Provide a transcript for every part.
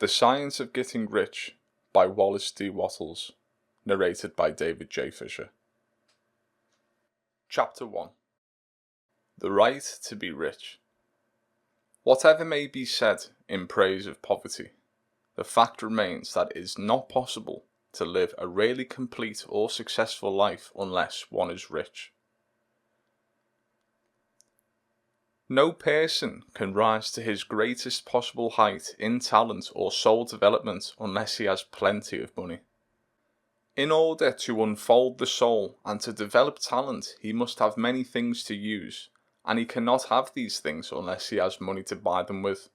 The Science of Getting Rich by Wallace D. Wattles, narrated by David J. Fisher. Chapter 1. The Right to be Rich. Whatever may be said in praise of poverty, the fact remains that it is not possible to live a really complete or successful life unless one is rich. No person can rise to his greatest possible height in talent or soul development unless he has plenty of money. In order to unfold the soul and to develop talent, he must have many things to use, and he cannot have these things unless he has money to buy them with.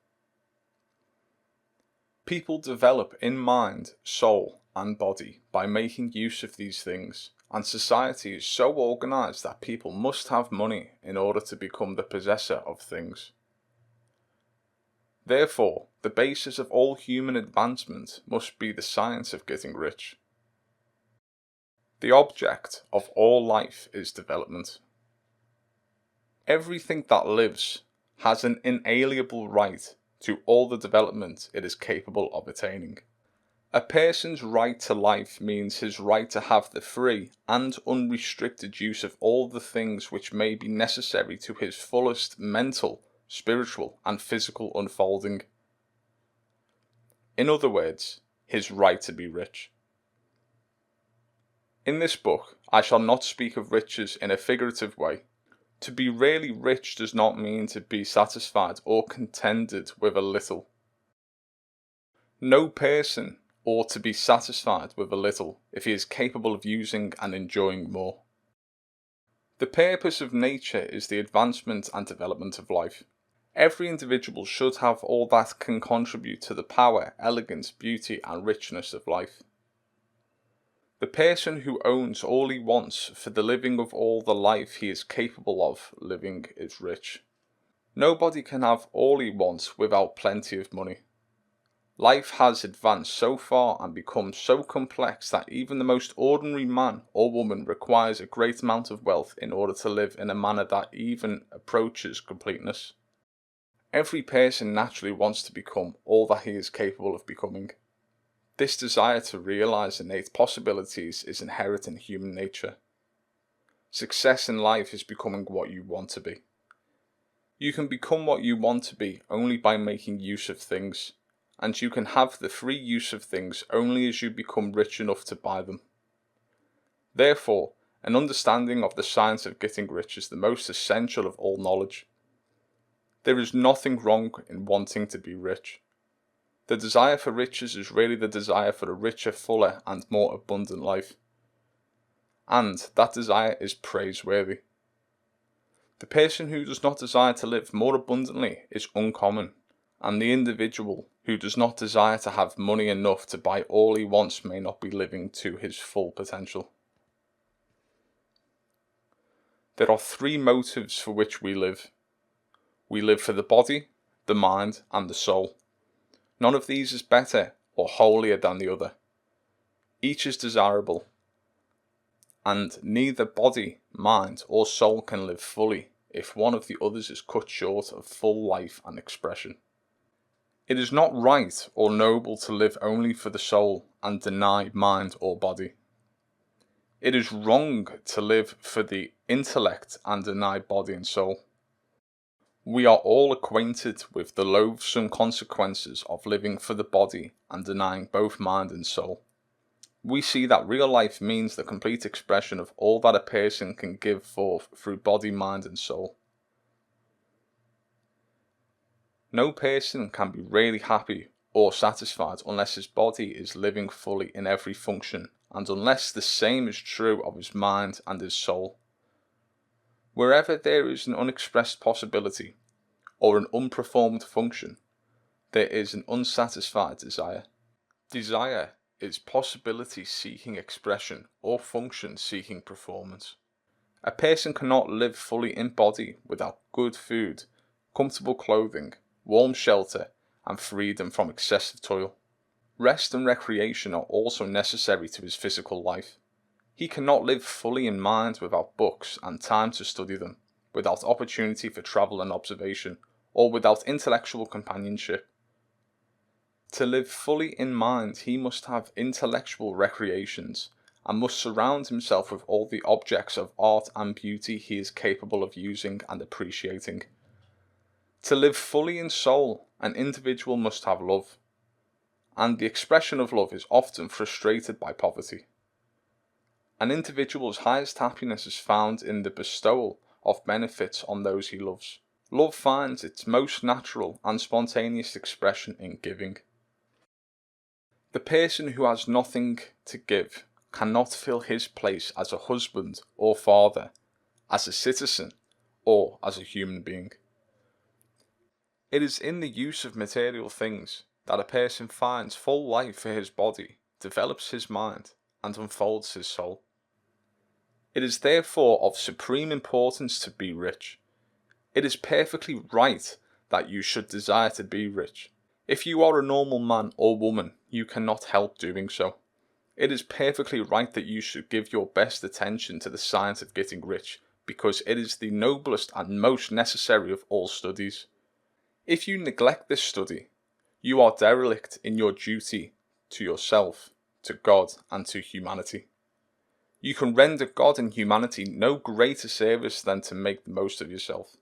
People develop in mind, soul, and body by making use of these things, and society is so organized that people must have money in order to become the possessor of things. Therefore, the basis of all human advancement must be the science of getting rich. The object of all life is development. Everything that lives has an inalienable right to all the development it is capable of attaining. A person's right to life means his right to have the free and unrestricted use of all the things which may be necessary to his fullest mental, spiritual, and physical unfolding. In other words, his right to be rich. In this book, I shall not speak of riches in a figurative way. To be really rich does not mean to be satisfied or contented with a little. No person ought to be satisfied with a little if he is capable of using and enjoying more. The purpose of nature is the advancement and development of life. Every individual should have all that can contribute to the power, elegance, beauty, and richness of life. The person who owns all he wants for the living of all the life he is capable of living is rich. Nobody can have all he wants without plenty of money. Life has advanced so far and become so complex that even the most ordinary man or woman requires a great amount of wealth in order to live in a manner that even approaches completeness. Every person naturally wants to become all that he is capable of becoming. This desire to realize innate possibilities is inherent in human nature. Success in life is becoming what you want to be. You can become what you want to be only by making use of things, and you can have the free use of things only as you become rich enough to buy them. Therefore, an understanding of the science of getting rich is the most essential of all knowledge. There is nothing wrong in wanting to be rich. The desire for riches is really the desire for a richer, fuller, and more abundant life. And that desire is praiseworthy. The person who does not desire to live more abundantly is uncommon, and the individual who does not desire to have money enough to buy all he wants may not be living to his full potential. There are three motives for which we live. We live for the body, the mind, and the soul. None of these is better or holier than the other. Each is desirable, and neither body, mind, or soul can live fully if one of the others is cut short of full life and expression. It is not right or noble to live only for the soul and deny mind or body. It is wrong to live for the intellect and deny body and soul. We are all acquainted with the loathsome consequences of living for the body and denying both mind and soul. We see that real life means the complete expression of all that a person can give forth through body, mind, and soul. No person can be really happy or satisfied unless his body is living fully in every function, and unless the same is true of his mind and his soul. Wherever there is an unexpressed possibility, or an unperformed function, there is an unsatisfied desire. Desire is possibility seeking expression or function seeking performance. A person cannot live fully in body without good food, comfortable clothing, warm shelter, and freedom from excessive toil. Rest and recreation are also necessary to his physical life. He cannot live fully in mind without books and time to study them, without opportunity for travel and observation, or without intellectual companionship. To live fully in mind, he must have intellectual recreations, and must surround himself with all the objects of art and beauty he is capable of using and appreciating. To live fully in soul, an individual must have love, and the expression of love is often frustrated by poverty. An individual's highest happiness is found in the bestowal of benefits on those he loves. Love finds its most natural and spontaneous expression in giving. The person who has nothing to give cannot fill his place as a husband or father, as a citizen, or as a human being. It is in the use of material things that a person finds full life for his body, develops his mind, and unfolds his soul. It is therefore of supreme importance to be rich. It is perfectly right that you should desire to be rich. If you are a normal man or woman, you cannot help doing so. It is perfectly right that you should give your best attention to the science of getting rich, because it is the noblest and most necessary of all studies. If you neglect this study, you are derelict in your duty to yourself, to God, and to humanity. You can render God and humanity no greater service than to make the most of yourself.